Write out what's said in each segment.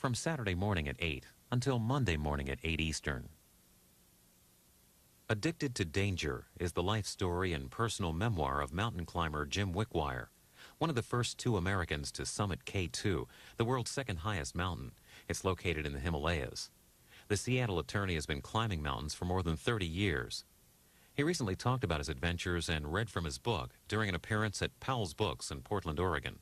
from Saturday morning at 8 until Monday morning at 8 Eastern. Addicted to Danger is the life story and personal memoir of mountain climber Jim Wickwire, one of the first 2 Americans to summit K2, the world's second highest mountain. It's located in the Himalayas. The Seattle attorney has been climbing mountains for more than 30 years. He recently talked about his adventures and read from his book during an appearance at Powell's Books in Portland, Oregon.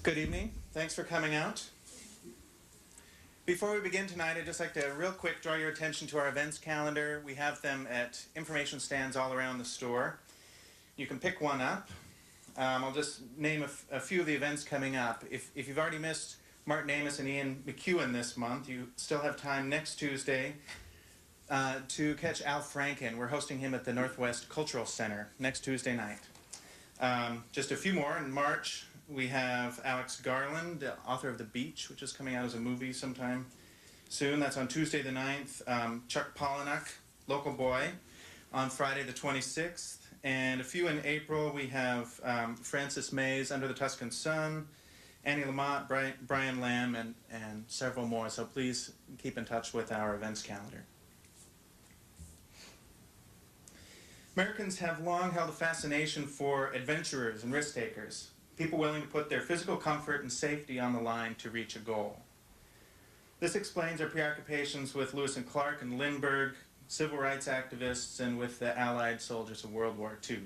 Good evening. Thanks for coming out. Before we begin tonight, I'd just like to real quick draw your attention to our events calendar. We have them at information stands all around the store. You can pick one up. I'll just name a few of the events coming up. If you've already missed Martin Amos and Ian McEwen this month, you still have time next Tuesday to catch Al Franken. We're hosting him at the Northwest Cultural Center next Tuesday night. Just a few more. In March, we have Alex Garland, the author of The Beach, which is coming out as a movie sometime soon. That's on Tuesday the 9th. Chuck Palahniuk, Local Boy, on Friday the 26th. And a few in April, we have Francis Mays, Under the Tuscan Sun, Annie Lamott, Brian Lamb, and several more. So please keep in touch with our events calendar. Americans have long held a fascination for adventurers and risk takers, people willing to put their physical comfort and safety on the line to reach a goal. This explains our preoccupations with Lewis and Clark and Lindbergh, civil rights activists, and with the Allied soldiers of World War II.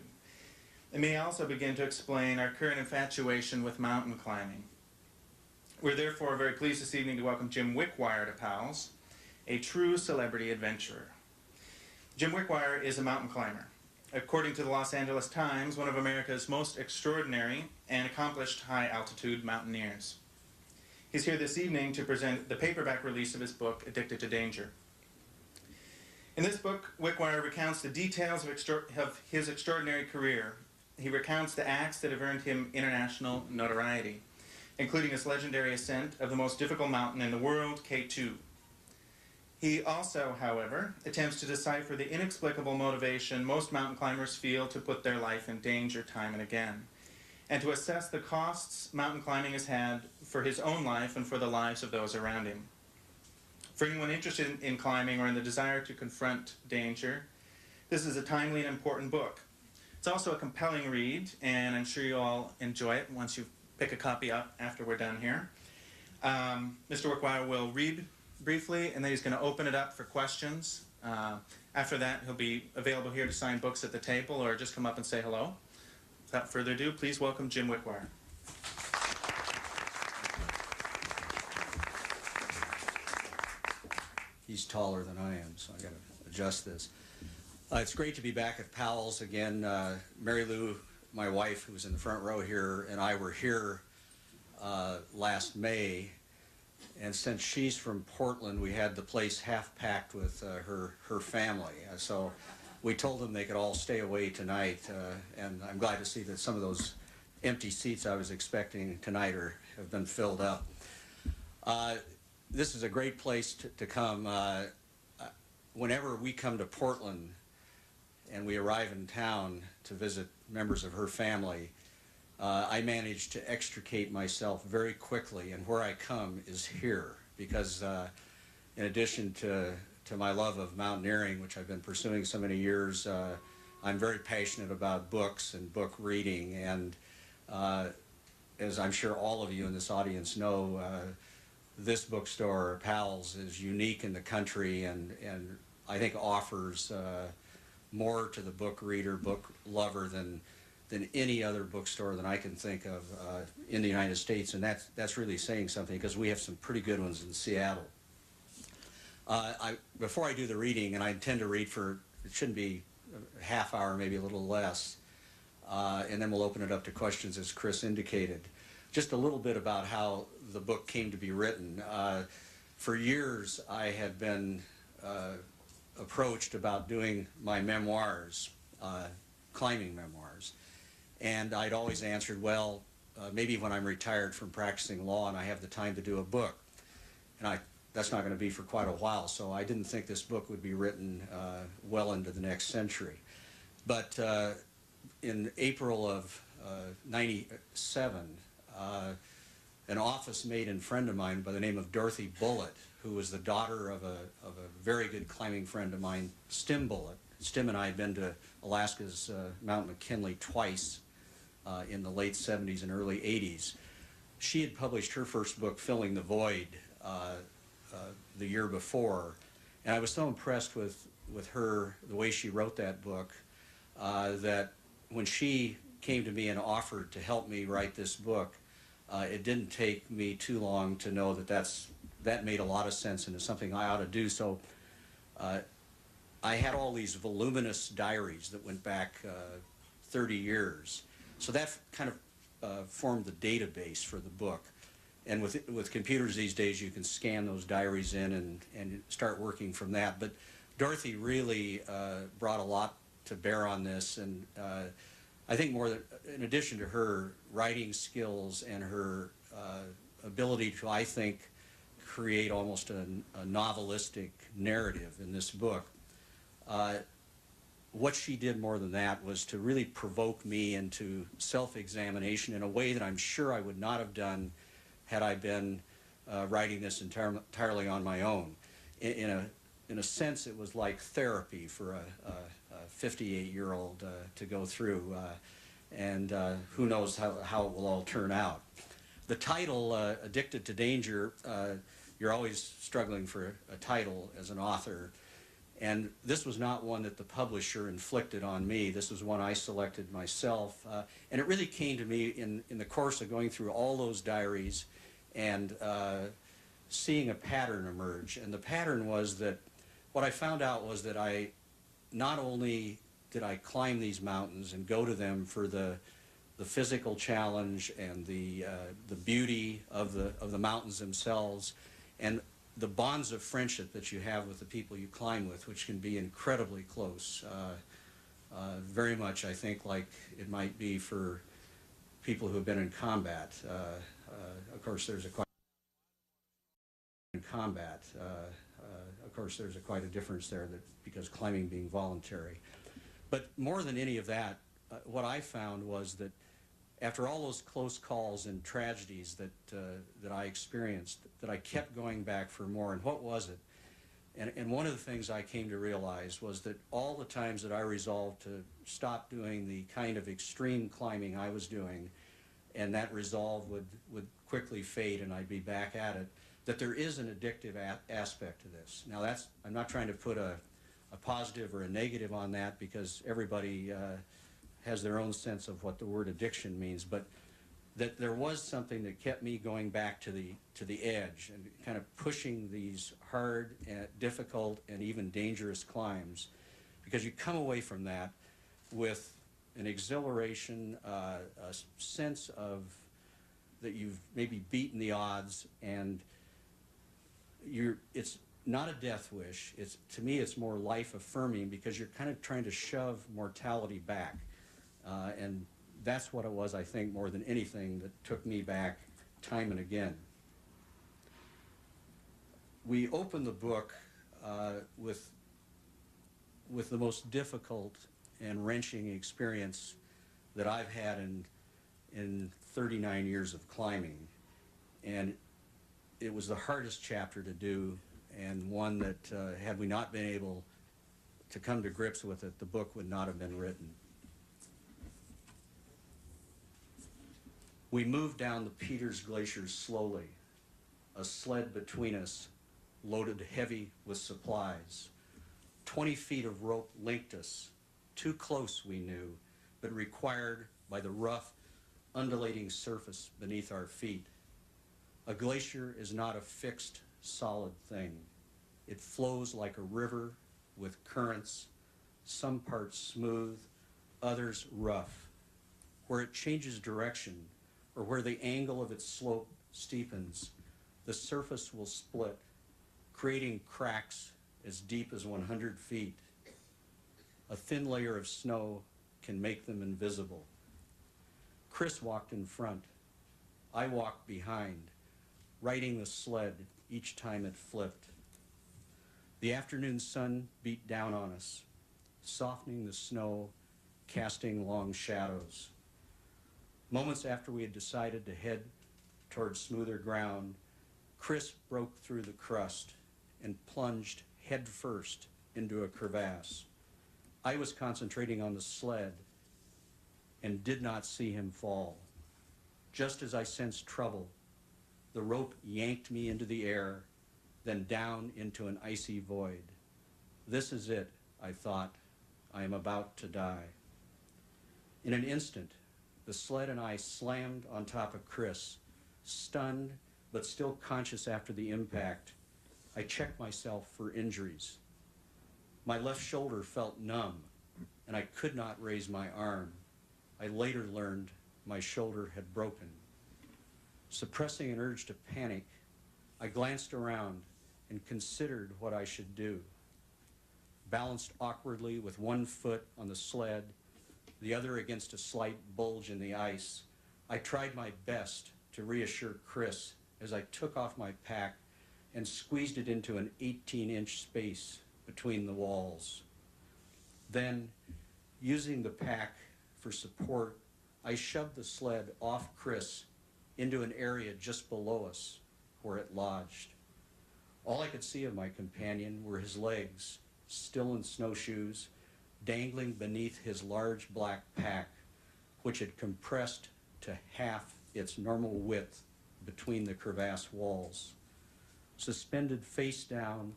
It may also begin to explain our current infatuation with mountain climbing. We're therefore very pleased this evening to welcome Jim Wickwire to Powell's, a true celebrity adventurer. Jim Wickwire is a mountain climber. According to the Los Angeles Times, one of America's most extraordinary and accomplished high-altitude mountaineers. He's here this evening to present the paperback release of his book, Addicted to Danger. In this book, Wickwire recounts the details of his extraordinary career. He recounts the acts that have earned him international notoriety, including his legendary ascent of the most difficult mountain in the world, K2. He also, however, attempts to decipher the inexplicable motivation most mountain climbers feel to put their life in danger time and again, and to assess the costs mountain climbing has had for his own life and for the lives of those around him. For anyone interested in climbing or in the desire to confront danger, this is a timely and important book. It's also a compelling read, and I'm sure you'll all enjoy it once you pick a copy up after we're done here. Mr. Wickwire will read briefly, and then he's going to open it up for questions. After that, he'll be available here to sign books at the table or just come up and say hello. Without further ado, please welcome Jim Wickwire. He's taller than I am, so I got to adjust this. It's great to be back at Powell's again. Mary Lou, my wife, who was in the front row here, and I were here last May. And since she's from Portland, we had the place half packed with her family. So we told them they could all stay away tonight. And I'm glad to see that some of those empty seats I was expecting tonight have been filled up. This is a great place to come. Whenever we come to Portland and we arrive in town to visit members of her family, I managed to extricate myself very quickly, and where I come is here, because in addition to my love of mountaineering, which I've been pursuing so many years, I'm very passionate about books and book reading, and as I'm sure all of you in this audience know, this bookstore, Powell's, is unique in the country, and I think offers more to the book reader, book lover than any other bookstore that I can think of in the United States, and that's really saying something, because we have some pretty good ones in Seattle. Before I do the reading, and I intend to read for, it shouldn't be a half hour, maybe a little less, and then we'll open it up to questions as Chris indicated. Just a little bit about how the book came to be written. For years I had been approached about doing my memoirs, climbing memoirs, and I'd always answered, well, maybe when I'm retired from practicing law and I have the time to do a book. And that's not going to be for quite a while, so I didn't think this book would be written well into the next century. But in April of '97, an office-mate and friend of mine by the name of Dorothy Bullitt, who was the daughter of a very good climbing friend of mine, Stim Bullitt. Stim and I had been to Alaska's Mount McKinley twice in the late 70s and early 80s. She had published her first book, Filling the Void, the year before, and I was so impressed with her, the way she wrote that book, that when she came to me and offered to help me write this book, it didn't take me too long to know that made a lot of sense and is something I ought to do. So I had all these voluminous diaries that went back 30 years. So that kind of formed the database for the book. And with computers these days, you can scan those diaries in and start working from that. But Dorothy really brought a lot to bear on this, and I think in addition to her writing skills and her ability to, I think, create almost a novelistic narrative in this book, what she did more than that was to really provoke me into self-examination in a way that I'm sure I would not have done had I been writing this entirely on my own. In a sense, it was like therapy for a 58-year-old to go through, and who knows how it will all turn out. The title, Addicted to Danger, you're always struggling for a title as an author, and this was not one that the publisher inflicted on me. This was one I selected myself, and it really came to me in the course of going through all those diaries and seeing a pattern emerge. And the pattern was that what I found out was that I not only did I climb these mountains and go to them for the physical challenge and the beauty of the mountains themselves, and the bonds of friendship that you have with the people you climb with, which can be incredibly close. Very much, I think, like it might be for people who have been in combat. Of course, there's quite a difference there, because climbing being voluntary. But more than any of that, what I found was that after all those close calls and tragedies that I experienced, that I kept going back for more. And what was it? And one of the things I came to realize was that all the times that I resolved to stop doing the kind of extreme climbing I was doing, and that resolve would quickly fade and I'd be back at it, that there is an addictive aspect to this. Now I'm not trying to put a positive or a negative on that, because everybody has their own sense of what the word addiction means, but that there was something that kept me going back to the edge and kind of pushing these hard and difficult and even dangerous climbs, because you come away from that with an exhilaration, a sense of that you've maybe beaten the odds, and it's not a death wish. To me, it's more life affirming, because you're kind of trying to shove mortality back. And that's what it was, I think, more than anything, that took me back time and again. We open the book with the most difficult and wrenching experience that I've had in 39 years of climbing. And it was the hardest chapter to do, and one that had we not been able to come to grips with it, the book would not have been written. We moved down the Peters Glacier slowly, a sled between us, loaded heavy with supplies. 20 feet of rope linked us, too close we knew, but required by the rough, undulating surface beneath our feet. A glacier is not a fixed, solid thing. It flows like a river with currents, some parts smooth, others rough. Where it changes direction, or where the angle of its slope steepens, the surface will split, creating cracks as deep as 100 feet. A thin layer of snow can make them invisible. Chris walked in front. I walked behind, riding the sled each time it flipped. The afternoon sun beat down on us, softening the snow, casting long shadows. Moments after we had decided to head toward smoother ground, Chris broke through the crust and plunged headfirst into a crevasse. I was concentrating on the sled and did not see him fall. Just as I sensed trouble, the rope yanked me into the air, then down into an icy void. This is it, I thought. I am about to die. In an instant, the sled and I slammed on top of Chris, stunned but still conscious after the impact. I checked myself for injuries. My left shoulder felt numb, and I could not raise my arm. I later learned my shoulder had broken. Suppressing an urge to panic, I glanced around and considered what I should do. Balanced awkwardly with one foot on the sled, the other against a slight bulge in the ice, I tried my best to reassure Chris as I took off my pack and squeezed it into an 18-inch space between the walls. Then, using the pack for support, I shoved the sled off Chris into an area just below us where it lodged. All I could see of my companion were his legs, still in snowshoes, dangling beneath his large black pack, which had compressed to half its normal width between the crevasse walls. Suspended face down,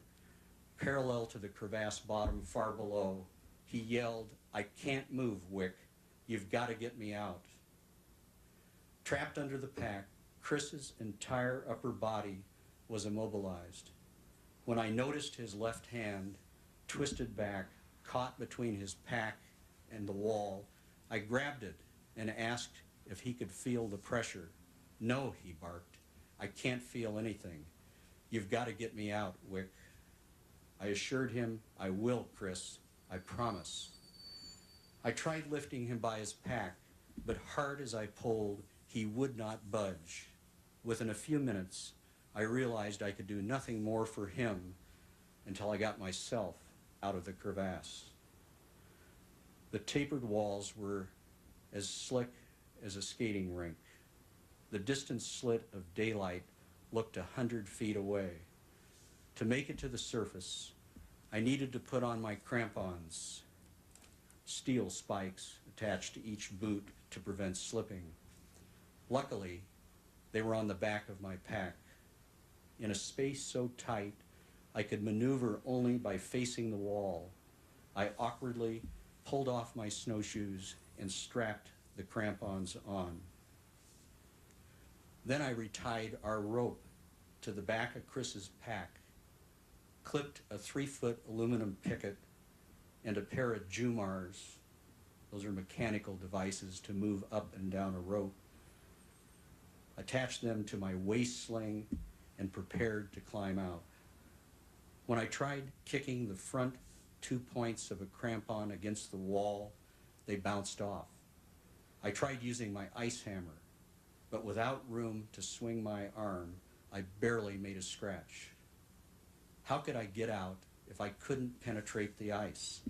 parallel to the crevasse bottom far below, he yelled, "I can't move, Wick. You've got to get me out." Trapped under the pack, Chris's entire upper body was immobilized. When I noticed his left hand, twisted back, caught between his pack and the wall, I grabbed it and asked if he could feel the pressure. "No," he barked. "I can't feel anything. You've got to get me out, Wick." I assured him, "I will, Chris. I promise." I tried lifting him by his pack, but hard as I pulled, he would not budge. Within a few minutes, I realized I could do nothing more for him until I got myself out of the crevasse. The tapered walls were as slick as a skating rink. The distant slit of daylight looked 100 feet away. To make it to the surface, I needed to put on my crampons, steel spikes attached to each boot to prevent slipping. Luckily, they were on the back of my pack. In a space so tight, I could maneuver only by facing the wall. I awkwardly pulled off my snowshoes and strapped the crampons on. Then I retied our rope to the back of Chris's pack, clipped a 3-foot aluminum picket and a pair of Jumars, those are mechanical devices to move up and down a rope, attached them to my waist sling and prepared to climb out. When I tried kicking the front 2 points of a crampon against the wall, they bounced off. I tried using my ice hammer, but without room to swing my arm, I barely made a scratch. How could I get out if I couldn't penetrate the ice?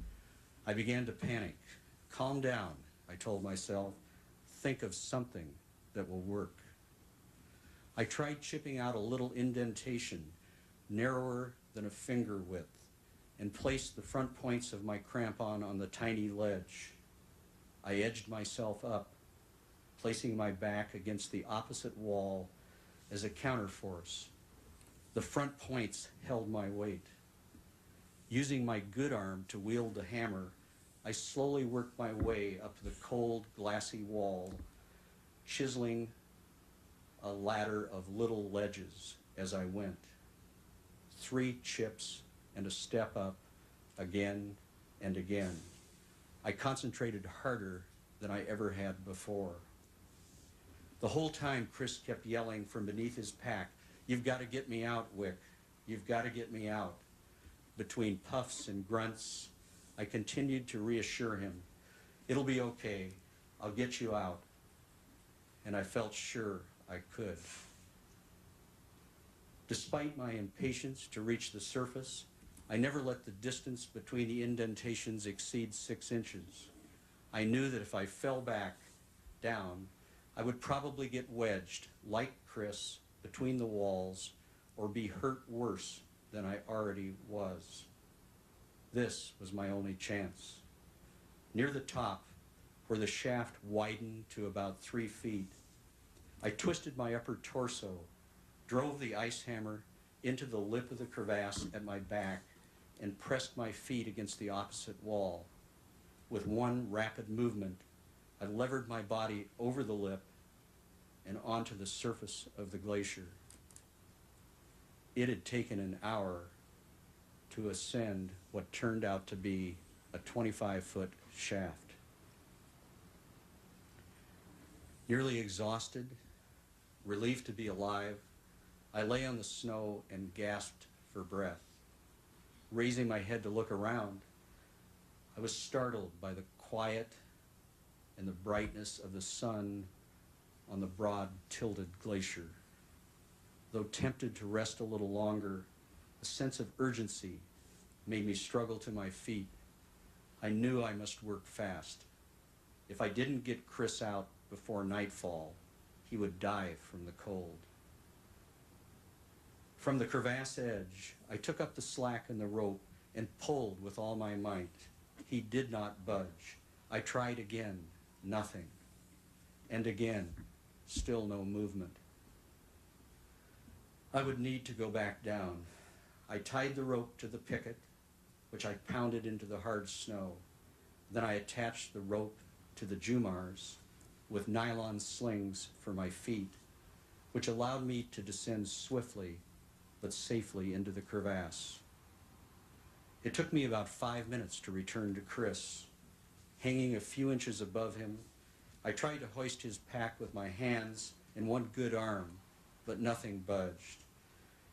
I began to panic. "Calm down," I told myself. "Think of something that will work." I tried chipping out a little indentation, narrower than a finger width, and placed the front points of my crampon on the tiny ledge. I edged myself up, placing my back against the opposite wall as a counterforce. The front points held my weight. Using my good arm to wield the hammer, I slowly worked my way up the cold, glassy wall, chiseling a ladder of little ledges as I went. 3 chips and a step up, again and again. I concentrated harder than I ever had before. The whole time, Chris kept yelling from beneath his pack, "You've got to get me out, Wick. You've got to get me out." Between puffs and grunts, I continued to reassure him, "It'll be okay. I'll get you out." And I felt sure I could. Despite my impatience to reach the surface, I never let the distance between the indentations exceed 6 inches. I knew that if I fell back down, I would probably get wedged, like Chris, between the walls or be hurt worse than I already was. This was my only chance. Near the top, where the shaft widened to about 3 feet, I twisted my upper torso, drove the ice hammer into the lip of the crevasse at my back, and pressed my feet against the opposite wall. With one rapid movement, I levered my body over the lip and onto the surface of the glacier. It had taken an hour to ascend what turned out to be a 25-foot shaft. Nearly exhausted, relieved to be alive, I lay on the snow and gasped for breath. Raising my head to look around, I was startled by the quiet and the brightness of the sun on the broad, tilted glacier. Though tempted to rest a little longer, a sense of urgency made me struggle to my feet. I knew I must work fast. If I didn't get Chris out before nightfall, he would die from the cold. From the crevasse edge, I took up the slack in the rope and pulled with all my might. He did not budge. I tried again, nothing. And again, still no movement. I would need to go back down. I tied the rope to the picket, which I pounded into the hard snow. Then I attached the rope to the jumars with nylon slings for my feet, which allowed me to descend swiftly but safely into the crevasse. It took me about 5 minutes to return to Chris. Hanging a few inches above him, I tried to hoist his pack with my hands and one good arm, but nothing budged.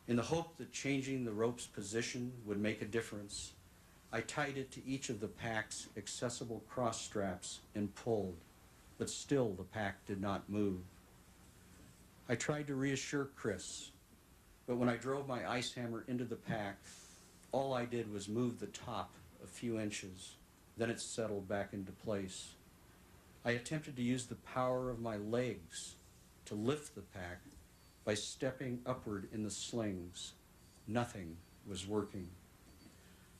In the hope that changing the rope's position would make a difference, I tied it to each of the pack's accessible cross straps and pulled, but still the pack did not move. I tried to reassure Chris, but when I drove my ice hammer into the pack, all I did was move the top a few inches. Then it settled back into place. I attempted to use the power of my legs to lift the pack by stepping upward in the slings. Nothing was working.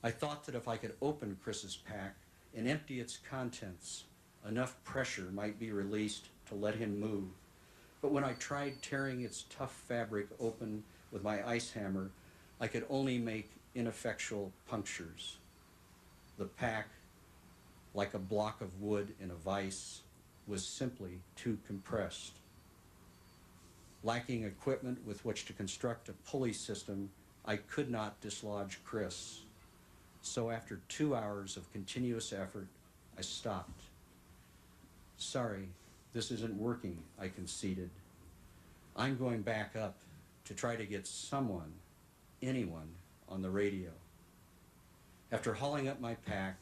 I thought that if I could open Chris's pack and empty its contents, enough pressure might be released to let him move. But when I tried tearing its tough fabric open with my ice hammer, I could only make ineffectual punctures. The pack, like a block of wood in a vise, was simply too compressed. Lacking equipment with which to construct a pulley system, I could not dislodge Chris. So after 2 hours of continuous effort, I stopped. Sorry, this isn't working, I conceded. I'm going back up to try to get someone, anyone, on the radio. After hauling up my pack,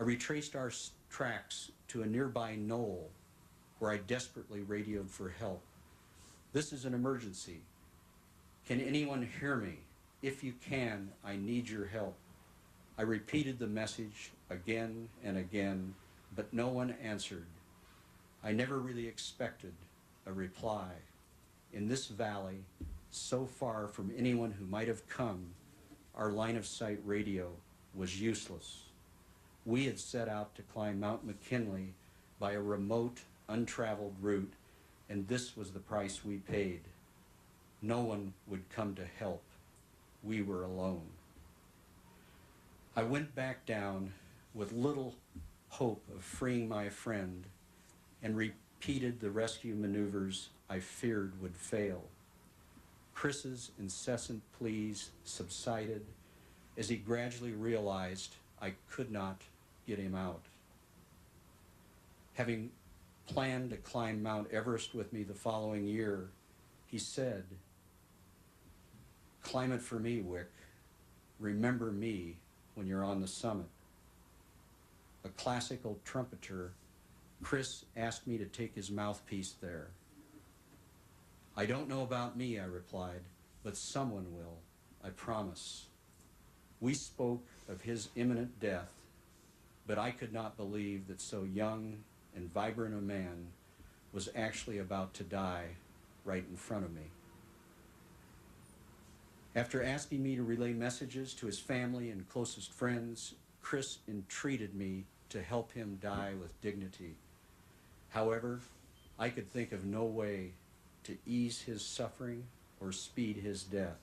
I retraced our tracks to a nearby knoll where I desperately radioed for help. This is an emergency. Can anyone hear me? If you can, I need your help. I repeated the message again and again, but no one answered. I never really expected a reply. In this valley, so far from anyone who might have come, our line-of-sight radio was useless. We had set out to climb Mount McKinley by a remote, untraveled route, and this was the price we paid. No one would come to help. We were alone. I went back down with little hope of freeing my friend and repeated the rescue maneuvers I feared would fail. Chris's incessant pleas subsided as he gradually realized I could not get him out. Having planned to climb Mount Everest with me the following year, he said, "Climb it for me, Wick. Remember me when you're on the summit." A classical trumpeter, Chris asked me to take his mouthpiece there. "I don't know about me," I replied, but someone will, I promise. We spoke of his imminent death, but I could not believe that so young and vibrant a man was actually about to die right in front of me. After asking me to relay messages to his family and closest friends, Chris entreated me to help him die with dignity. However, I could think of no way to ease his suffering or speed his death.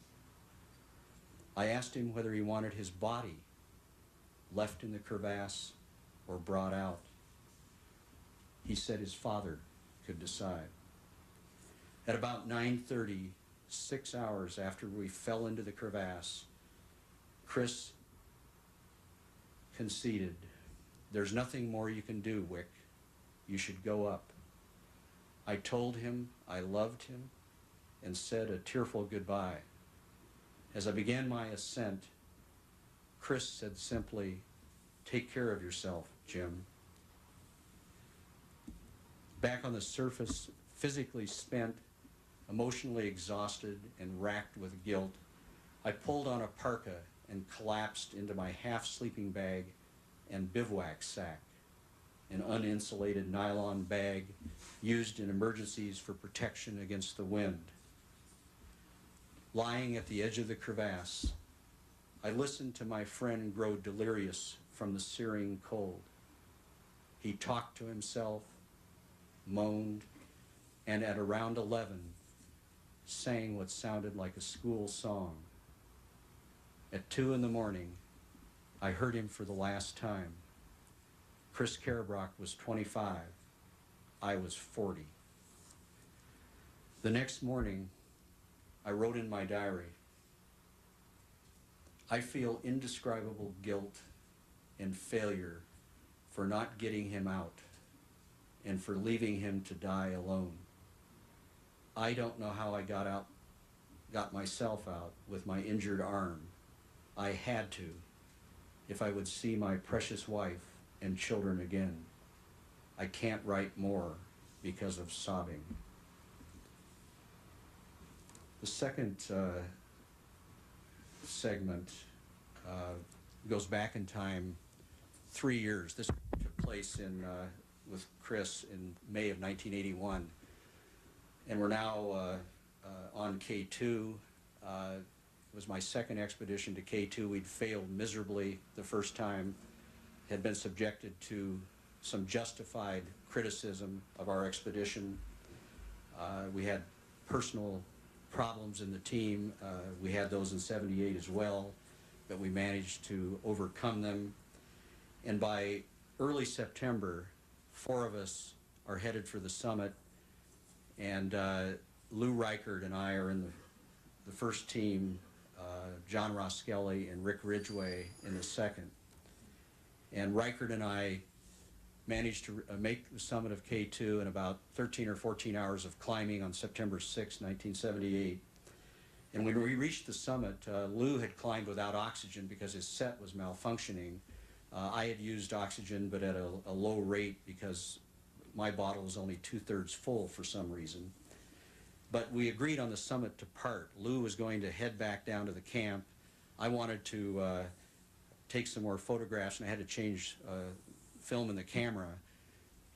I asked him whether he wanted his body left in the crevasse or brought out. He said his father could decide. At about 9:30, 6 hours after we fell into the crevasse, Chris conceded, "There's nothing more you can do, Wick. You should go up." I told him I loved him and said a tearful goodbye. As I began my ascent, Chris said simply, "Take care of yourself, Jim." Back on the surface, physically spent, emotionally exhausted, and racked with guilt, I pulled on a parka and collapsed into my half-sleeping bag and bivouac sack, an uninsulated nylon bag used in emergencies for protection against the wind. Lying at the edge of the crevasse, I listened to my friend grow delirious from the searing cold. He talked to himself, moaned, and at around 11, sang what sounded like a school song. At 2 in the morning, I heard him for the last time. Chris Carabrock was 25. I was 40. The next morning, I wrote in my diary, "I feel indescribable guilt and failure for not getting him out and for leaving him to die alone. I don't know how I got myself out with my injured arm. I had to, if I would see my precious wife and children again. I can't write more because of sobbing." The second segment goes back in time 3 years. This took place with Chris in May of 1981. And we're now on K2. It was my second expedition to K2. We'd failed miserably the first time, had been subjected to some justified criticism of our expedition. We had personal problems in the team. We had those in '78 as well, but we managed to overcome them. And by early September, 4 of us are headed for the summit, and Lou Reichert and I are in the first team, John Roskelley and Rick Ridgway in the second. And Reichert and I managed to make the summit of K2 in about 13 or 14 hours of climbing on September 6, 1978. And when we reached the summit, Lou had climbed without oxygen because his set was malfunctioning. I had used oxygen, but at a low rate because my bottle was only 2/3 full for some reason. But we agreed on the summit to part. Lou was going to head back down to the camp. I wanted to take some more photographs, and I had to change film in the camera.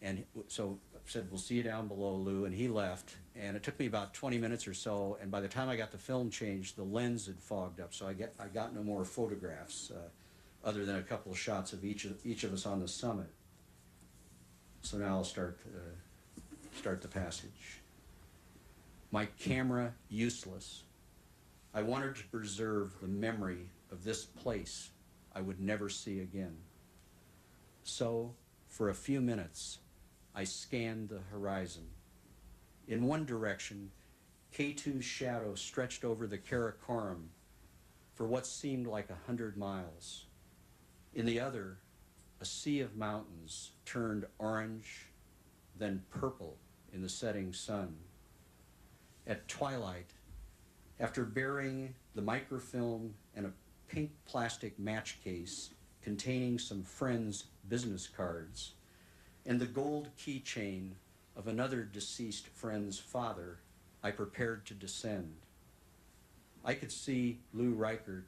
And so I said, "We'll see you down below, Lou," and he left. And it took me about 20 minutes or so, and by the time I got the film changed, the lens had fogged up, so I got no more photographs other than a couple of shots of each of us on the summit. So now I'll start the passage. My camera useless. I wanted to preserve the memory of this place I would never see again. So, for a few minutes, I scanned the horizon. In one direction, K2's shadow stretched over the Karakoram for what seemed like 100 miles. In the other, a sea of mountains turned orange, then purple in the setting sun. At twilight, after burying the microfilm and a pink plastic match case containing some friends' business cards and the gold keychain of another deceased friend's father, I prepared to descend. I could see Lou Reichert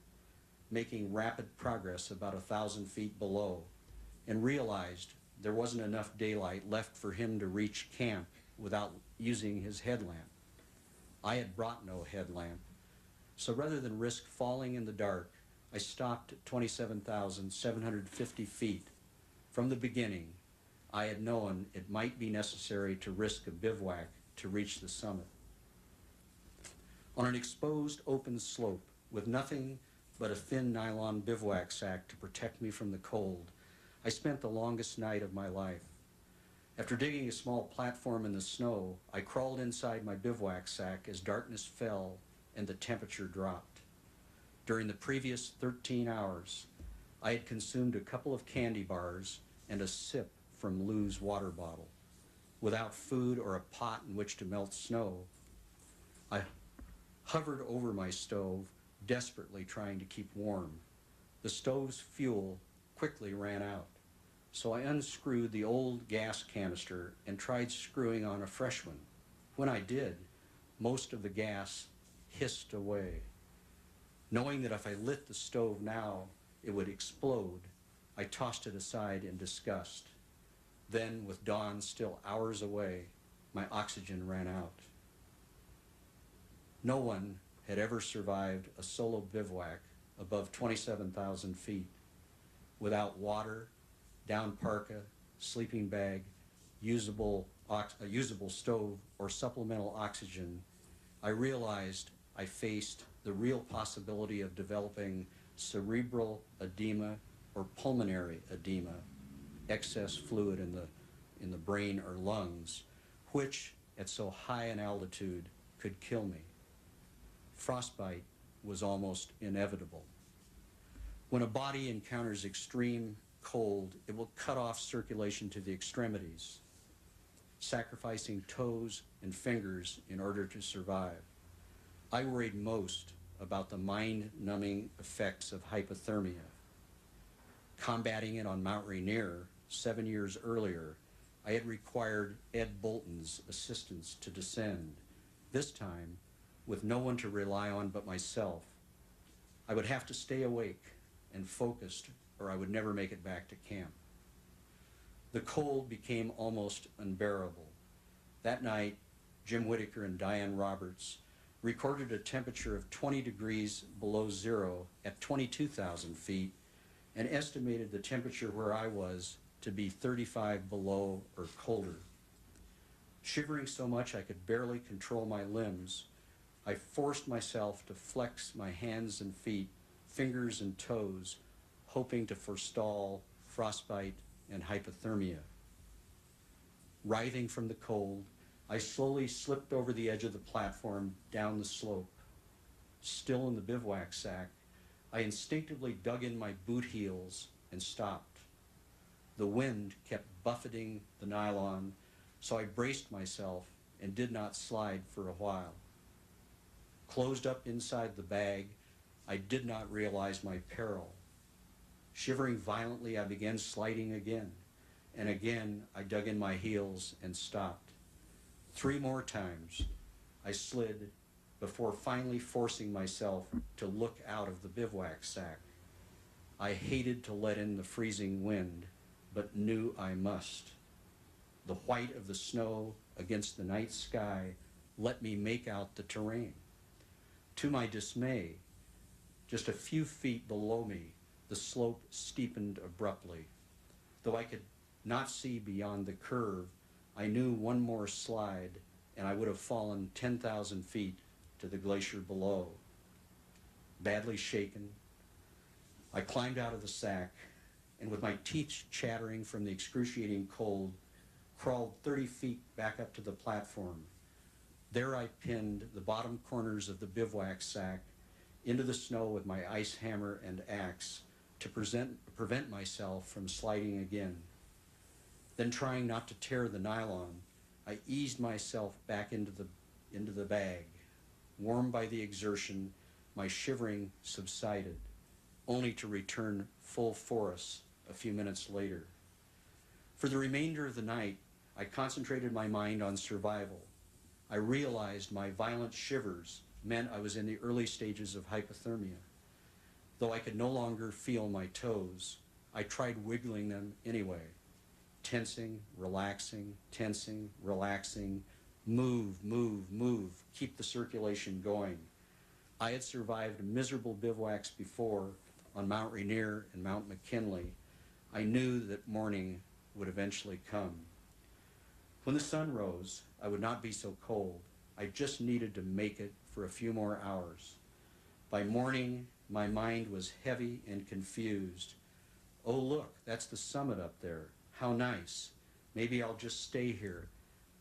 making rapid progress about 1,000 feet below and realized there wasn't enough daylight left for him to reach camp without using his headlamp. I had brought no headlamp, so rather than risk falling in the dark, I stopped at 27,750 feet. From the beginning, I had known it might be necessary to risk a bivouac to reach the summit. On an exposed open slope with nothing but a thin nylon bivouac sack to protect me from the cold, I spent the longest night of my life. After digging a small platform in the snow, I crawled inside my bivouac sack as darkness fell and the temperature dropped. During the previous 13 hours, I had consumed a couple of candy bars and a sip from Lou's water bottle. Without food or a pot in which to melt snow, I hovered over my stove, desperately trying to keep warm. The stove's fuel quickly ran out, so I unscrewed the old gas canister and tried screwing on a fresh one. When I did, most of the gas hissed away. Knowing that if I lit the stove now, it would explode, I tossed it aside in disgust. Then, with dawn still hours away, my oxygen ran out. No one had ever survived a solo bivouac above 27,000 feet without water, down parka, sleeping bag, usable stove, or supplemental oxygen. I realized I faced the real possibility of developing cerebral edema or pulmonary edema, excess fluid in the brain or lungs, which at so high an altitude could kill me. Frostbite was almost inevitable. When a body encounters extreme cold, it will cut off circulation to the extremities, sacrificing toes and fingers in order to survive. I worried most about the mind-numbing effects of hypothermia. Combating it on Mount Rainier 7 years earlier, I had required Ed Bolton's assistance to descend, this time with no one to rely on but myself. I would have to stay awake and focused, or I would never make it back to camp. The cold became almost unbearable. That night, Jim Whitaker and Diane Roberts recorded a temperature of 20 degrees below zero at 22,000 feet and estimated the temperature where I was to be 35 below or colder. Shivering so much I could barely control my limbs, I forced myself to flex my hands and feet, fingers and toes, hoping to forestall frostbite and hypothermia. Writhing from the cold, I slowly slipped over the edge of the platform down the slope. Still in the bivouac sack, I instinctively dug in my boot heels and stopped. The wind kept buffeting the nylon, so I braced myself and did not slide for a while. Closed up inside the bag, I did not realize my peril. Shivering violently, I began sliding again, and again I dug in my heels and stopped. 3 more times, I slid before finally forcing myself to look out of the bivouac sack. I hated to let in the freezing wind, but knew I must. The white of the snow against the night sky let me make out the terrain. To my dismay, just a few feet below me, the slope steepened abruptly. Though I could not see beyond the curve, I knew one more slide and I would have fallen 10,000 feet to the glacier below. Badly shaken, I climbed out of the sack and with my teeth chattering from the excruciating cold, crawled 30 feet back up to the platform. There I pinned the bottom corners of the bivouac sack into the snow with my ice hammer and axe to prevent myself from sliding again. Then, trying not to tear the nylon, I eased myself back into the bag. Warmed by the exertion, my shivering subsided, only to return full force a few minutes later. For the remainder of the night, I concentrated my mind on survival. I realized my violent shivers meant I was in the early stages of hypothermia. Though I could no longer feel my toes, I tried wiggling them anyway. Tensing, relaxing, move, move, move, keep the circulation going. I had survived miserable bivouacs before on Mount Rainier and Mount McKinley. I knew that morning would eventually come. When the sun rose, I would not be so cold. I just needed to make it for a few more hours. By morning, my mind was heavy and confused. Oh, look, that's the summit up there. How nice. Maybe I'll just stay here.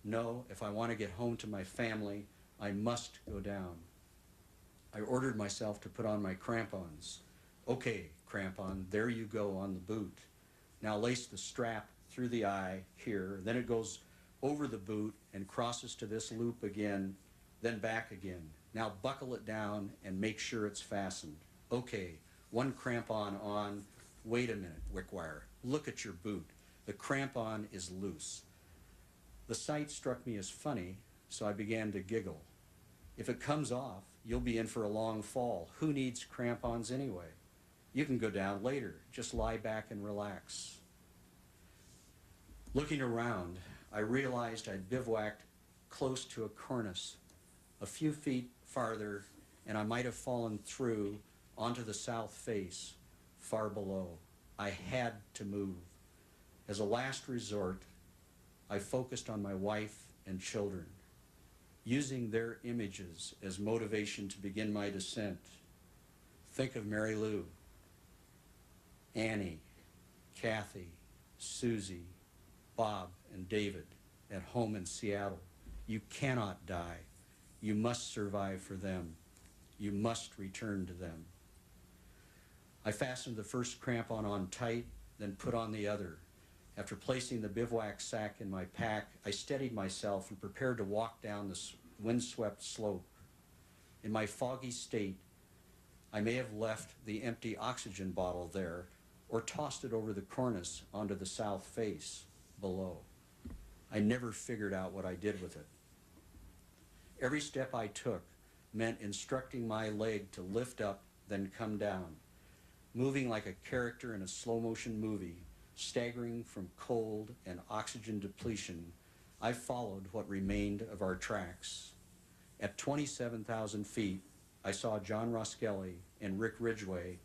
No, if I want to get home to my family, I must go down. I ordered myself to put on my crampons. Okay, crampon, there you go on the boot. Now lace the strap through the eye here, then it goes over the boot and crosses to this loop again, then back again. Now buckle it down and make sure it's fastened. Okay, one crampon on. Wait a minute, Wickwire. Look at your boot. The crampon is loose. The sight struck me as funny, so I began to giggle. If it comes off, you'll be in for a long fall. Who needs crampons anyway? You can go down later. Just lie back and relax. Looking around, I realized I'd bivouacked close to a cornice. A few feet farther, and I might have fallen through onto the south face, far below. I had to move. As a last resort, I focused on my wife and children, using their images as motivation to begin my descent. Think of Mary Lou, Annie, Kathy, Susie, Bob, and David at home in Seattle. You cannot die. You must survive for them. You must return to them. I fastened the first crampon on tight, then put on the other. After placing the bivouac sack in my pack, I steadied myself and prepared to walk down the windswept slope. In my foggy state, I may have left the empty oxygen bottle there or tossed it over the cornice onto the south face below. I never figured out what I did with it. Every step I took meant instructing my leg to lift up, then come down, moving like a character in a slow-motion movie, staggering from cold and oxygen depletion. I followed what remained of our tracks. At 27,000 feet, I saw John Roskelly and Rick Ridgway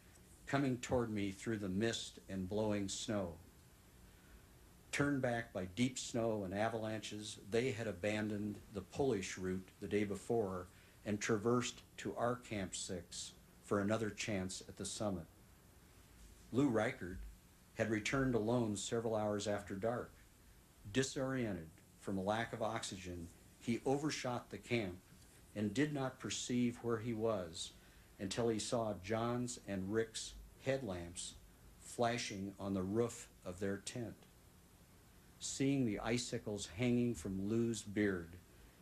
coming toward me through the mist and blowing snow. Turned back by deep snow and avalanches, they had abandoned the Polish route the day before and traversed to our Camp 6 for another chance at the summit. Lou Reichert had returned alone several hours after dark. Disoriented from a lack of oxygen, he overshot the camp and did not perceive where he was until he saw John's and Rick's headlamps flashing on the roof of their tent. Seeing the icicles hanging from Lou's beard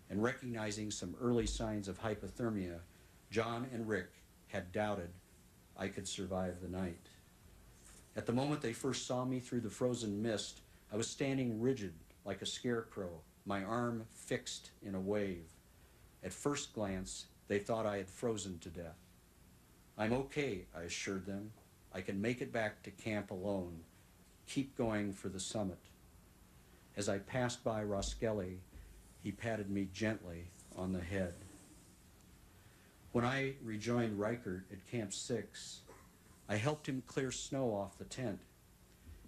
and recognizing some early signs of hypothermia, John and Rick had doubted I could survive the night. At the moment they first saw me through the frozen mist, I was standing rigid like a scarecrow, my arm fixed in a wave. At first glance, they thought I had frozen to death. I'm okay, I assured them. I can make it back to camp alone. Keep going for the summit. As I passed by Roskelly, he patted me gently on the head. When I rejoined Reichert at Camp 6, I helped him clear snow off the tent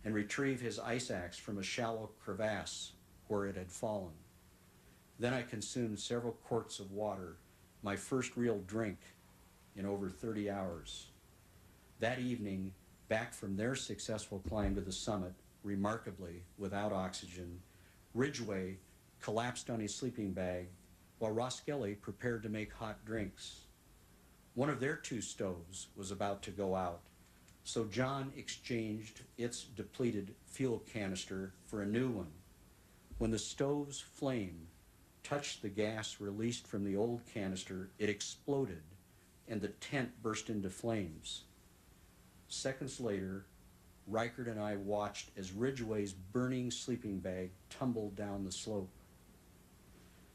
and retrieve his ice axe from a shallow crevasse where it had fallen. Then I consumed several quarts of water, my first real drink in over 30 hours. That evening, back from their successful climb to the summit, remarkably without oxygen, Ridgway collapsed on his sleeping bag while Roskelly prepared to make hot drinks. One of their two stoves was about to go out, so John exchanged its depleted fuel canister for a new one. When the stove's flame touched the gas released from the old canister, it exploded and the tent burst into flames. Seconds later, Reichert and I watched as Ridgway's burning sleeping bag tumbled down the slope.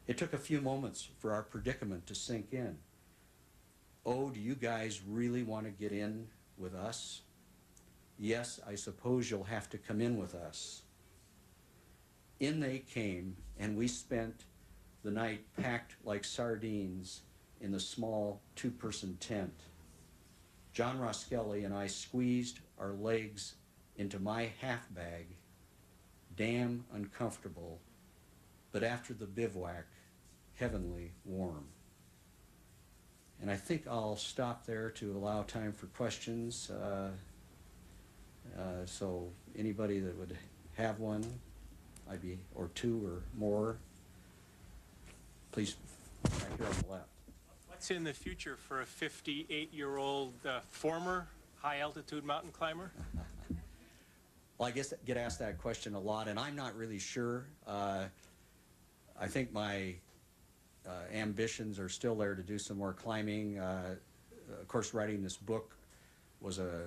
It took a few moments for our predicament to sink in. "Oh, do you guys really want to get in with us? Yes, I suppose you'll have to come in with us." In they came, and we spent the night packed like sardines in the small two-person tent. John Roskelly and I squeezed our legs into my half bag, damn uncomfortable, but after the bivouac, heavenly warm. And I think I'll stop there to allow time for questions. So anybody that would have one, or two or more, please, back here on the left. What's in the future for a 58-year-old former high-altitude mountain climber? Well, I guess I get asked that question a lot, and I'm not really sure. I think my ambitions are still there to do some more climbing. Of course, writing this book was a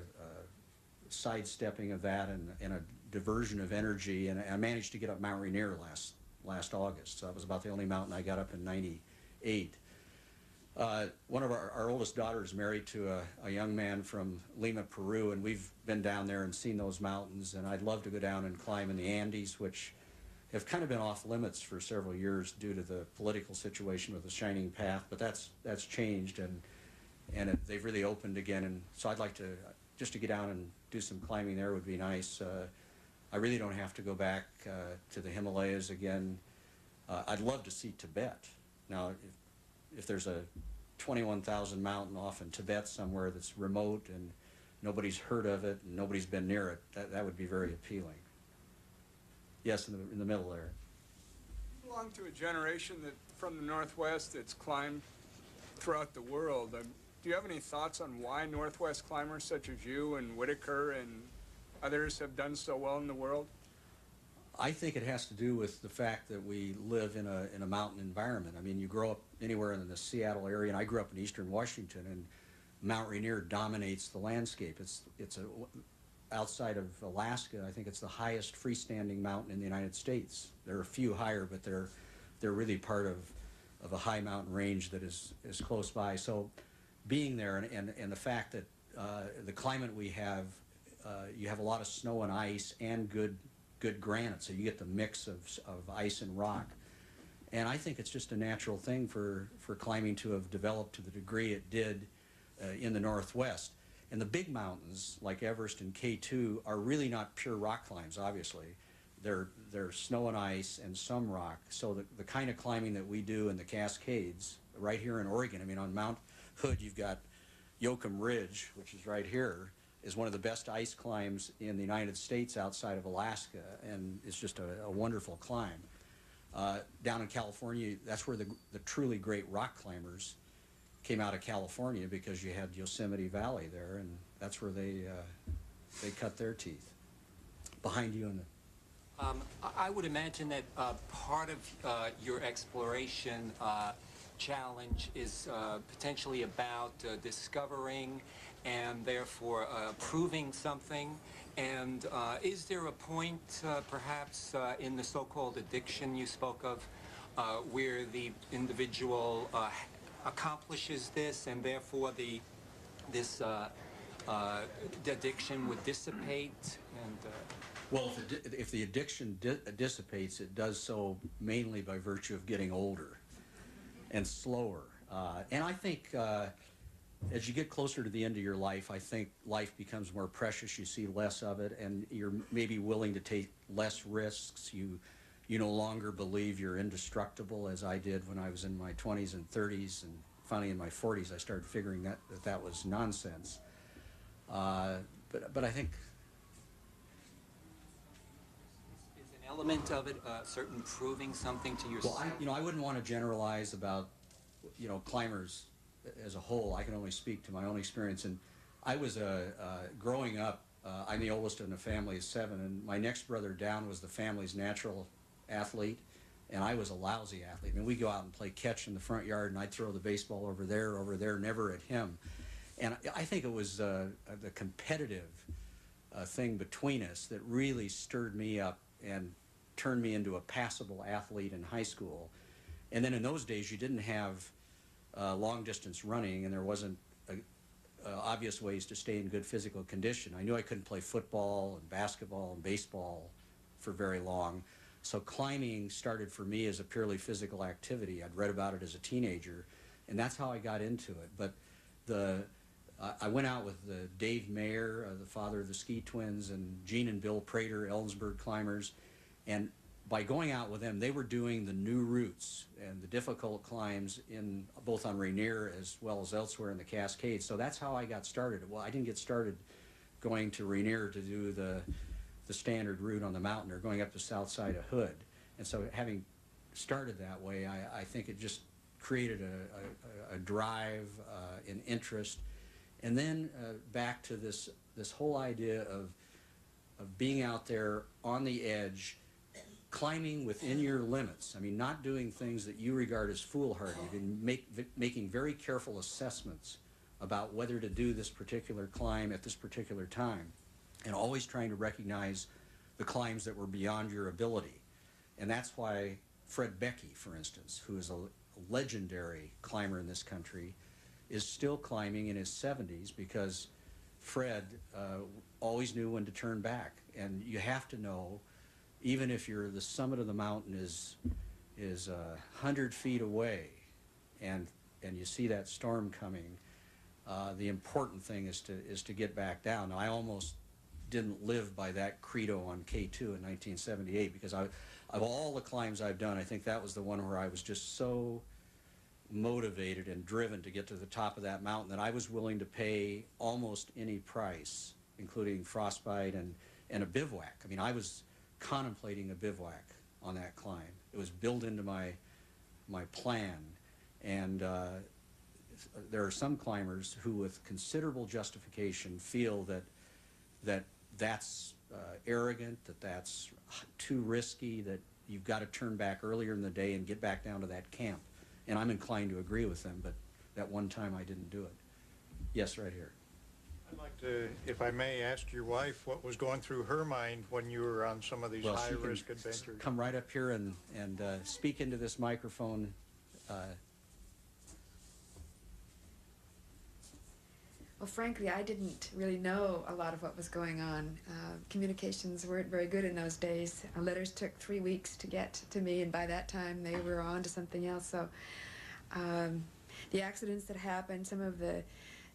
sidestepping of that and a diversion of energy, and I managed to get up Mount Rainier last August. So that was about the only mountain I got up in '98. One of our oldest daughters married to a young man from Lima, Peru, and we've been down there and seen those mountains, and I'd love to go down and climb in the Andes, which have kind of been off limits for several years due to the political situation with the Shining Path, but that's changed, and they've really opened again, and so I'd like to, just to get down and do some climbing there would be nice. I really don't have to go back to the Himalayas again. I'd love to see Tibet. Now, if there's a 21,000 mountain off in Tibet somewhere that's remote and nobody's heard of it and nobody's been near it, that would be very appealing. Yes, in the middle there. You belong to a generation that from the Northwest that's climbed throughout the world. Do you have any thoughts on why Northwest climbers such as you and Whitaker and others have done so well in the world? I think it has to do with the fact that we live in a mountain environment. I mean, you grow up anywhere in the Seattle area, and I grew up in eastern Washington, and Mount Rainier dominates the landscape. Outside of Alaska, I think it's the highest freestanding mountain in the United States. There are a few higher, but they're really part of a high mountain range that is close by. So being there and the fact that the climate we have, you have a lot of snow and ice and good granite, so you get the mix of ice and rock. And I think it's just a natural thing for climbing to have developed to the degree it did in the Northwest. And the big mountains, like Everest and K2, are really not pure rock climbs, obviously. They're snow and ice and some rock. So the kind of climbing that we do in the Cascades, right here in Oregon, I mean, on Mount Hood, you've got Yoakum Ridge, which is right here, is one of the best ice climbs in the United States outside of Alaska, and it's just a wonderful climb. Down in California, that's where the truly great rock climbers came out of California, because you had Yosemite Valley there, and that's where they cut their teeth. Behind you in the... I would imagine that part of your exploration challenge is potentially about discovering and therefore proving something. And is there a point perhaps in the so-called addiction you spoke of where the individual accomplishes this, and therefore this addiction would dissipate? And Well, if the addiction dissipates, it does so mainly by virtue of getting older and slower. And I think as you get closer to the end of your life, I think life becomes more precious. You see less of it, and you're maybe willing to take less risks. You no longer believe you're indestructible, as I did when I was in my 20s and 30s, and finally in my 40s I started figuring that was nonsense. But I think... is an element of it certain proving something to yourself? Well, I wouldn't want to generalize about, climbers as a whole. I can only speak to my own experience. And I was growing up, I'm the oldest in a family of 7, and my next brother down was the family's natural athlete, and I was a lousy athlete. I mean, we'd go out and play catch in the front yard, and I'd throw the baseball over there, never at him. And I think it was the competitive thing between us that really stirred me up and turned me into a passable athlete in high school. And then in those days, you didn't have long-distance running, and there wasn't obvious ways to stay in good physical condition. I knew I couldn't play football and basketball and baseball for very long, so climbing started for me as a purely physical activity. I'd read about it as a teenager, and that's how I got into it. But I went out with Dave Mayer, the father of the Ski Twins, and Gene and Bill Prater, Ellensburg climbers, and by going out with them, they were doing the new routes and the difficult climbs in both on Rainier as well as elsewhere in the Cascades. So that's how I got started. Well, I didn't get started going to Rainier to do the standard route on the mountain or going up the south side of Hood. And so having started that way, I think it just created a drive, an interest. And then back to this whole idea of being out there on the edge, climbing within your limits. I mean, not doing things that you regard as foolhardy, and making very careful assessments about whether to do this particular climb at this particular time, and always trying to recognize the climbs that were beyond your ability. And that's why Fred Beckey, for instance, who is a legendary climber in this country, is still climbing in his 70s, because Fred always knew when to turn back. And you have to know, even if you're the summit of the mountain is 100 feet away, and you see that storm coming, the important thing is to get back down. Now, I almost didn't live by that credo on K2 in 1978, because of all the climbs I've done, I think that was the one where I was just so motivated and driven to get to the top of that mountain that I was willing to pay almost any price, including frostbite and a bivouac. I mean, I was contemplating a bivouac on that climb. It was built into my plan, and there are some climbers who, with considerable justification, feel that's arrogant, that's too risky, that you've got to turn back earlier in the day and get back down to that camp. And I'm inclined to agree with them, but that one time I didn't do it. Yes, right here. I'd like to, if I may, ask your wife what was going through her mind when you were on some of these high-risk adventures. Come right up here and speak into this microphone. Well, frankly, I didn't really know a lot of what was going on. Communications weren't very good in those days. Letters took 3 weeks to get to me, and by that time they were on to something else. So the accidents that happened, some of the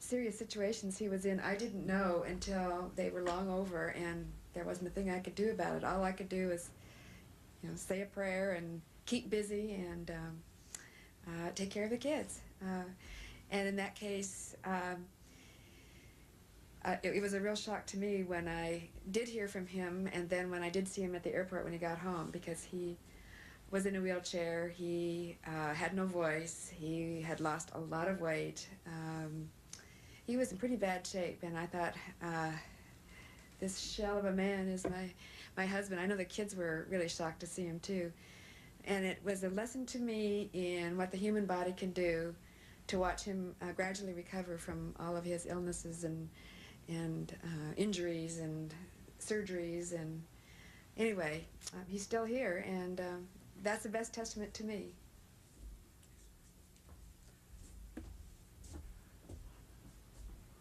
serious situations he was in, I didn't know until they were long over, and there wasn't a thing I could do about it. All I could do was, say a prayer and keep busy and take care of the kids. And in that case, it was a real shock to me when I did hear from him, and then when I did see him at the airport when he got home, because he was in a wheelchair, he had no voice, he had lost a lot of weight. He was in pretty bad shape, and I thought, this shell of a man is my husband. I know the kids were really shocked to see him too. And it was a lesson to me in what the human body can do to watch him gradually recover from all of his illnesses and injuries and surgeries. And anyway, he's still here, and that's the best testament to me.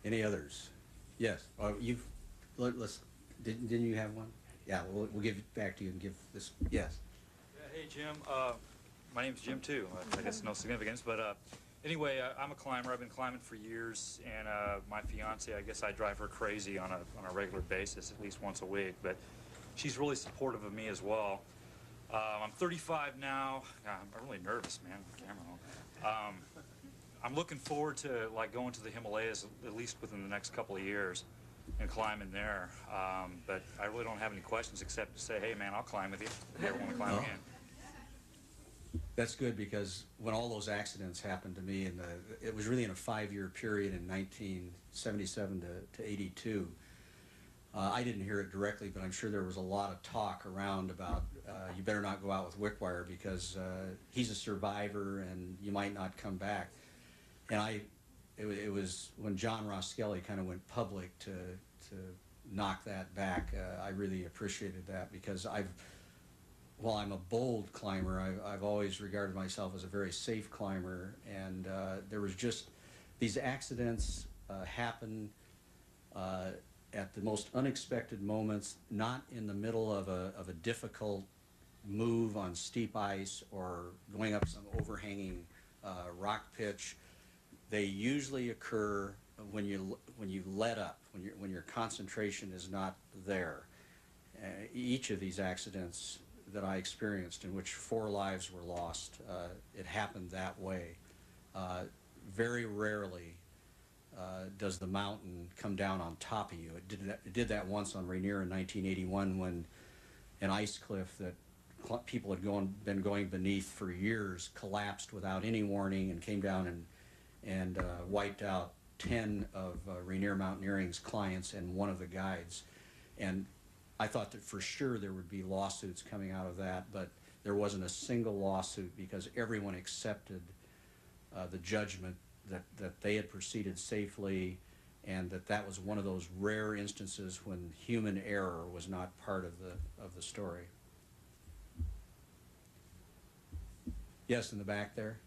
Any others? Yes. Didn't you have one? Yeah, we'll give it back to you and give this. Yes. Yeah, hey, Jim. My name's Jim, too. I guess no significance, but anyway, I'm a climber. I've been climbing for years, and my fiance, I guess I drive her crazy on a regular basis, at least once a week, but she's really supportive of me as well. I'm 35 now. I'm really nervous, man. Camera on. I'm looking forward to going to the Himalayas at least within the next couple of years and climbing there. But I really don't have any questions except to say, hey, man, I'll climb with you if you ever want to climb again. That's good, because when all those accidents happened to me, it was really in a 5-year period in 1977 to 82. I didn't hear it directly, but I'm sure there was a lot of talk around about you better not go out with Wickwire because he's a survivor and you might not come back. And it was when John Ross-Skelly kind of went public to knock that back. I really appreciated that, because while I'm a bold climber, I've always regarded myself as a very safe climber, and there These accidents happen at the most unexpected moments, not in the middle of a difficult move on steep ice or going up some overhanging rock pitch. They usually occur when you let up, when your concentration is not there. Each of these accidents that I experienced, in which 4 lives were lost, it happened that way. Very rarely does the mountain come down on top of you. It did that once on Rainier in 1981 when an ice cliff that people had been going beneath for years collapsed without any warning and came down and wiped out 10 of Rainier Mountaineering's clients and one of the guides. And I thought that for sure there would be lawsuits coming out of that, but there wasn't a single lawsuit because everyone accepted the judgment that they had proceeded safely, and that was one of those rare instances when human error was not part of the story. Yes, in the back there.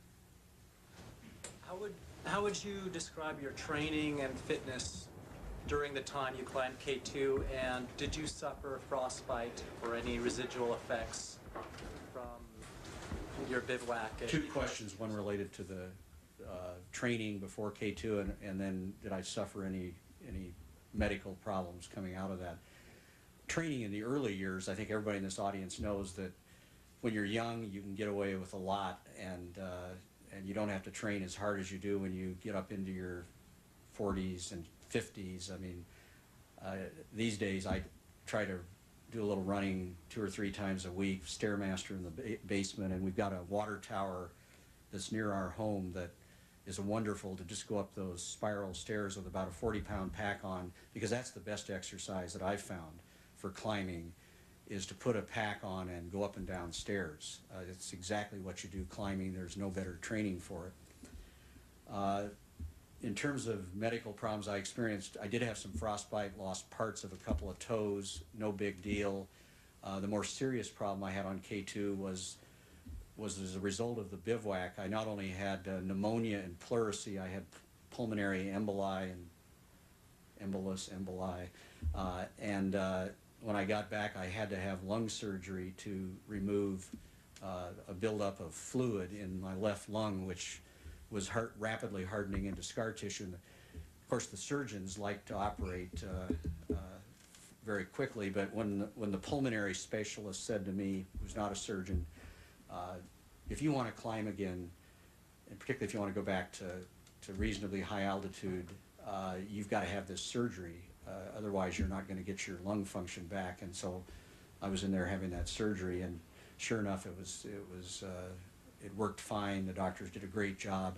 How would you describe your training and fitness during the time you climbed K2, and did you suffer frostbite or any residual effects from your bivouac? 2 questions, one related to the training before K2, and then did I suffer any medical problems coming out of that. Training in the early years, I think everybody in this audience knows that when you're young you can get away with a lot, and you don't have to train as hard as you do when you get up into your 40s and 50s. I mean, these days I try to do a little running 2 or 3 times a week, Stairmaster in the basement, and we've got a water tower that's near our home that is wonderful to just go up those spiral stairs with about a 40-pound pack on, because that's the best exercise that I've found for climbing, is to put a pack on and go up and down stairs. It's exactly what you do climbing. There's no better training for it. In terms of medical problems I experienced, I did have some frostbite, lost parts of a couple of toes, no big deal. The more serious problem I had on K2 was as a result of the bivouac. I not only had pneumonia and pleurisy, I had pulmonary emboli and emboli. When I got back, I had to have lung surgery to remove a buildup of fluid in my left lung, which was rapidly hardening into scar tissue. And of course, the surgeons like to operate very quickly, but when the pulmonary specialist said to me, who's not a surgeon, if you want to climb again, and particularly if you want to go back to reasonably high altitude, you've got to have this surgery. Otherwise, you're not going to get your lung function back. And so I was in there having that surgery, and sure enough, it worked fine. The doctors did a great job,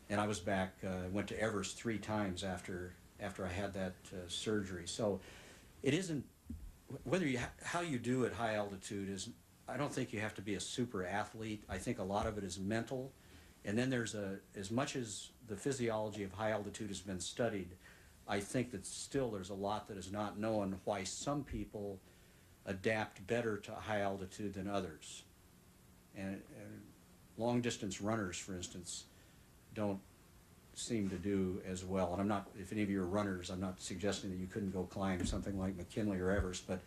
and I was back. Went to Everest 3 times after I had that surgery. So it isn't how you do at high altitude is. I don't think you have to be a super athlete. I think a lot of it is mental, and then there's as much as the physiology of high altitude has been studied, I think that still there's a lot that is not known, why some people adapt better to high altitude than others. And long distance runners, for instance, don't seem to do as well. And I'm not, if any of you are runners, I'm not suggesting that you couldn't go climb something like McKinley or Everest, but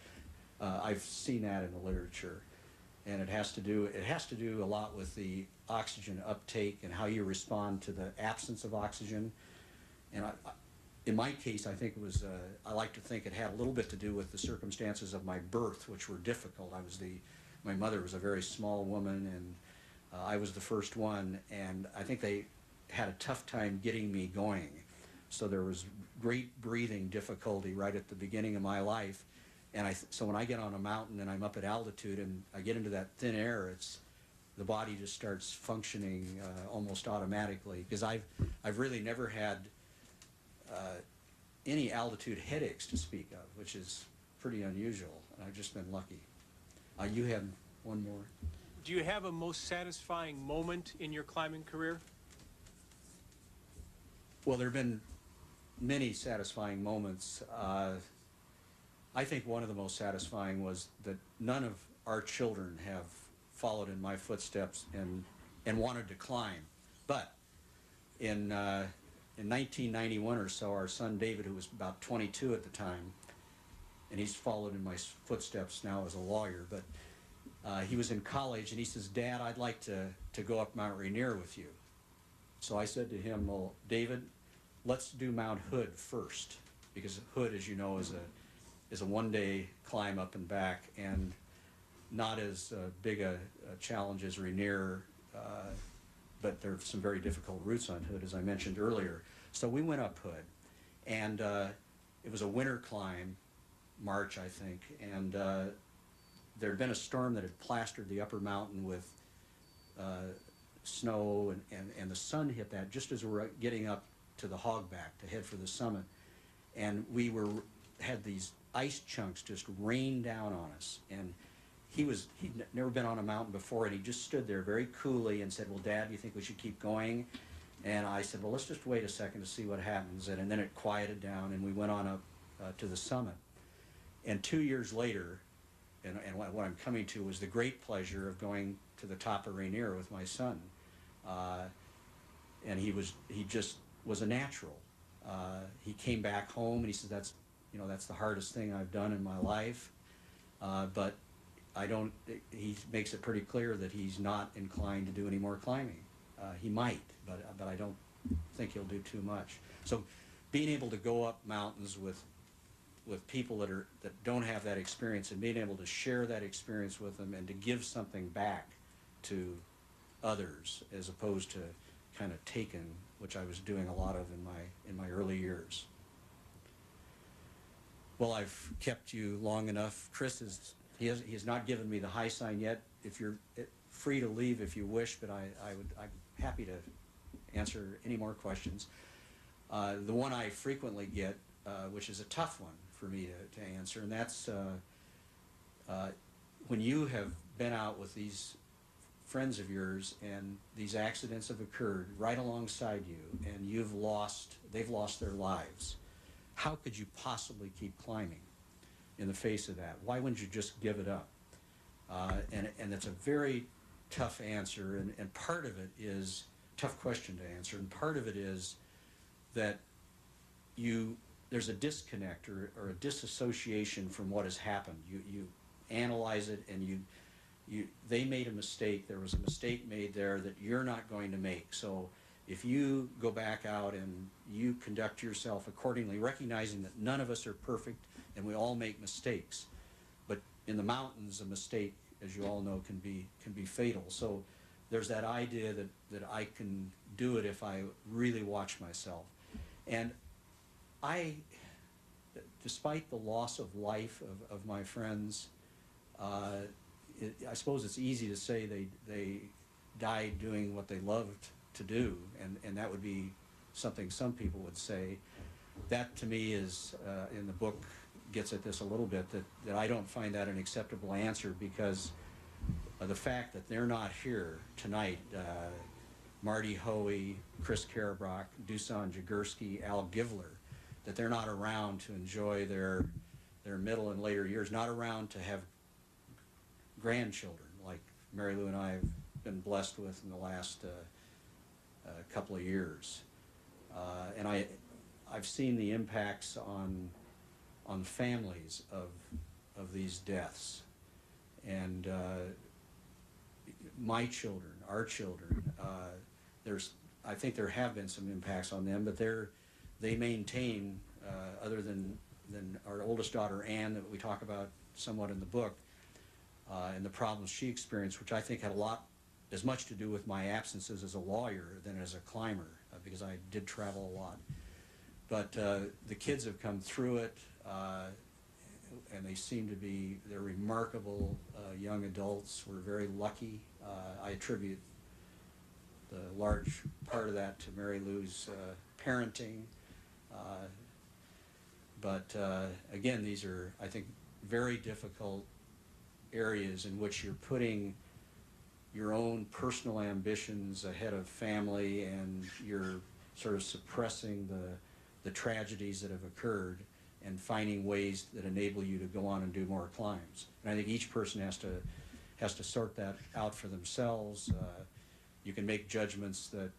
I've seen that in the literature. And it has to do a lot with the oxygen uptake and how you respond to the absence of oxygen. And in my case, I think it was, I like to think it had a little bit to do with the circumstances of my birth, which were difficult. My mother was a very small woman, and I was the first one, and I think they had a tough time getting me going. So there was great breathing difficulty right at the beginning of my life. And so when I get on a mountain and I'm up at altitude and I get into that thin air, the body just starts functioning almost automatically. Because I've really never had any altitude headaches to speak of, which is pretty unusual. I've just been lucky. You had one more. Do you have a most satisfying moment in your climbing career? Well, there have been many satisfying moments. I think one of the most satisfying was that none of our children have followed in my footsteps and wanted to climb. But in in 1991 or so, our son David, who was about 22 at the time, and he's followed in my footsteps now as a lawyer, but he was in college, and he says, "Dad, I'd like to go up Mount Rainier with you." So I said to him, "Well, David, let's do Mount Hood first," because Hood, as you know, is a one-day climb up and back, and not as big a challenge as Rainier, but there are some very difficult routes on Hood, as I mentioned earlier. So we went up Hood, and it was a winter climb, March, I think, and there had been a storm that had plastered the upper mountain with snow, and the sun hit that just as we were getting up to the hogback to head for the summit, and we had these ice chunks just rain down on us, and he'd never been on a mountain before, and he just stood there very coolly and said, "Well, Dad, do you think we should keep going?" And I said, "Well, let's just wait a second to see what happens," and then it quieted down, and we went on up to the summit. And 2 years later, and what I'm coming to was the great pleasure of going to the top of Rainier with my son, and he just was a natural. He came back home and he said, that's the hardest thing I've done in my life, but he makes it pretty clear that he's not inclined to do any more climbing. He might, but I don't think he'll do too much. So being able to go up mountains with people that don't have that experience, and being able to share that experience with them and to give something back to others as opposed to kind of taken, which I was doing a lot of in my early years. Well, I've kept you long enough. Chris he has not given me the high sign yet. If you're free to leave if you wish, but I'm happy to answer any more questions. The one I frequently get, which is a tough one for me to answer, and that's when you have been out with these friends of yours and these accidents have occurred right alongside you, and they've lost their lives. How could you possibly keep climbing in the face of that? Why wouldn't you just give it up? And it's a very tough answer, and part of it is tough question to answer, and part of it is that there's a disconnect or a disassociation from what has happened. You analyze it, and they made a mistake. There was a mistake made there that you're not going to make. So if you go back out and you conduct yourself accordingly, recognizing that none of us are perfect and we all make mistakes, but in the mountains, a mistake, as you all know, can be fatal. So there's that idea that I can do it if I really watch myself. And despite the loss of life of my friends, I suppose it's easy to say they died doing what they loved to do, and that would be something some people would say. That to me is, in the book, gets at this a little bit, that I don't find that an acceptable answer, because of the fact that they're not here tonight. Marty Hoey, Chris Karabrock, Dusan Jagursky, Al Givler, that they're not around to enjoy their middle and later years, not around to have grandchildren like Mary Lou and I have been blessed with in the last couple of years. And I've seen the impacts on families of these deaths. And my children, our children, I think there have been some impacts on them, but they maintain, other than our oldest daughter, Anne, that we talk about somewhat in the book, and the problems she experienced, which I think had as much to do with my absences as a lawyer than as a climber, because I did travel a lot. But the kids have come through it, and they're remarkable young adults. We're very lucky. I attribute the large part of that to Mary Lou's parenting. But again, these are, I think, very difficult areas in which you're putting your own personal ambitions ahead of family, and you're sort of suppressing the tragedies that have occurred and finding ways that enable you to go on and do more climbs. And I think each person has to sort that out for themselves. You can make judgments that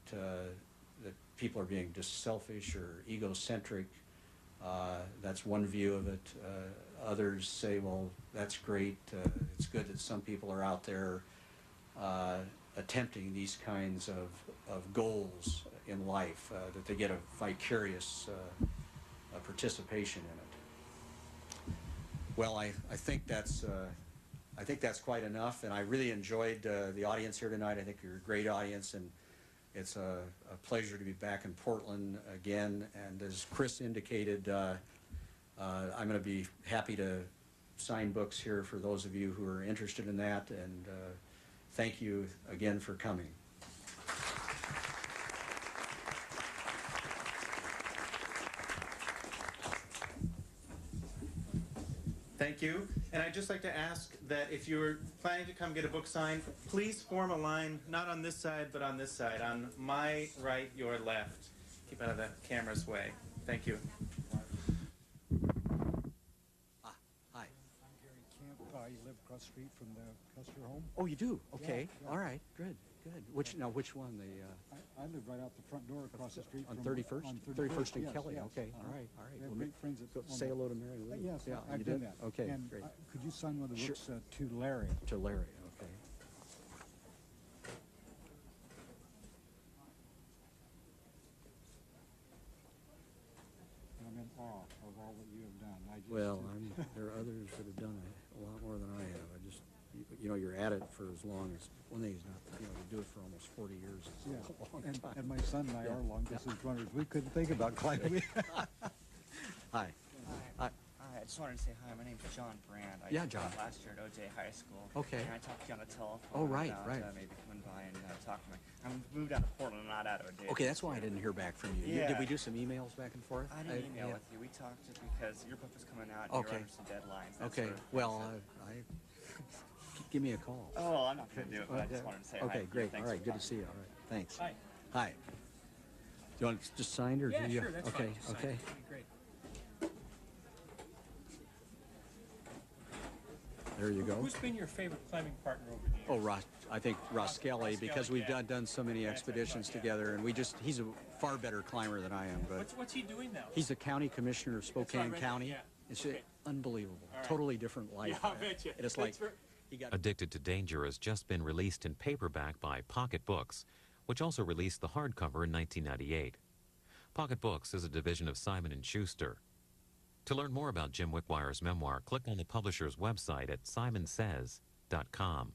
people are being just selfish or egocentric. That's one view of it. Others say, well, that's great. It's good that some people are out there attempting these kinds of goals in life, that they get a vicarious participation in it. Well, I think that's quite enough, and I really enjoyed the audience here tonight. I think you're a great audience, and it's a pleasure to be back in Portland again. And as Chris indicated, I'm going to be happy to sign books here for those of you who are interested in that, and thank you again for coming. Thank you. And I'd just like to ask that if you're planning to come get a book signed, please form a line, not on this side, but on this side, on my right, your left. Keep out of the camera's way. Thank you. Hi. I'm Gary Camp. You live across the street from the Custer home. Oh, you do? Okay. Yeah, yeah. All right. Good. Good. Which one? I live right out the front door across the street On from 31st? on 31st and yes, Kelly. yes. Okay. All right. All right. We have Well, great friends go that say hello to Mary Lou. Yes, Yeah, I've you done did? that. Okay. And Great. could you sign one of the Sure. books to Larry? To Larry. Okay. I'm in awe of all that you have done. Well, there are others that have done a lot more than I have. I just, you're at it for as long as, one thing is not, you do it for almost 40 years. It's Yeah, a long time. and my son and I Yeah. are long distance runners. We couldn't think about climbing. Hi. Hi. I just wanted to say hi. My name's John Brand. I Yeah, John. taught last year at OJ High School. Okay. And I talked to you on the telephone. Oh, right, about, right. Maybe coming by and talk to me. I moved out of Portland, not out of OJ. Okay, that's why I didn't hear back from you. Yeah. Did we do some emails back and forth? I didn't email yeah. with you. We talked just because your book was coming out. And Okay. You were under some deadlines. that Okay. sort of thing, Well, so- give me a call. Oh, well, I'm not going to do it, but I just wanted to say hi. Okay, great. Thanks All right, for good to talking. see you. All right, thanks. Hi. Hi. Do you want it just signed or Yeah, do you? sure, that's okay, fine. Just sign okay. it. That'd be great. There you go. Who's been your favorite climbing partner over the years? Oh, Ross, I think Ross Kelly, because we've yeah. done so many Yeah, that's what I expeditions thought, yeah. together, and he's a far better climber than I am. But What's he doing now? he's the county commissioner of That's what I Spokane read, County. yeah. It's Okay. unbelievable. All right. Totally different life. Yeah, I bet you. And it's That's like he got. Addicted to Danger has just been released in paperback by Pocket Books, which also released the hardcover in 1998. Pocket Books is a division of Simon & Schuster. To learn more about Jim Wickwire's memoir, click on the publisher's website at simonsays.com.